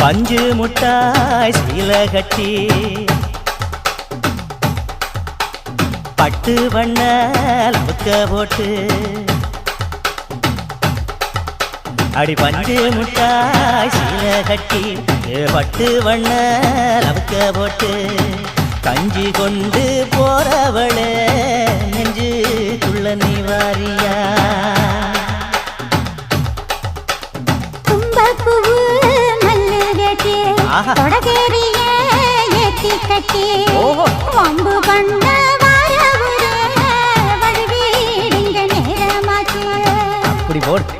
பஞ்சு முட்டாய் சீல கட்டி பட்டு வண்ண லவுக்க போட்டு அடி பஞ்சு முட்டாய் சீல கட்டி பட்டு வண்ண லவுக்க போட்டு கஞ்சி கொண்டு போறவளே நெஞ்சுக்குள்ள நீ வாரியா அப்படி போடு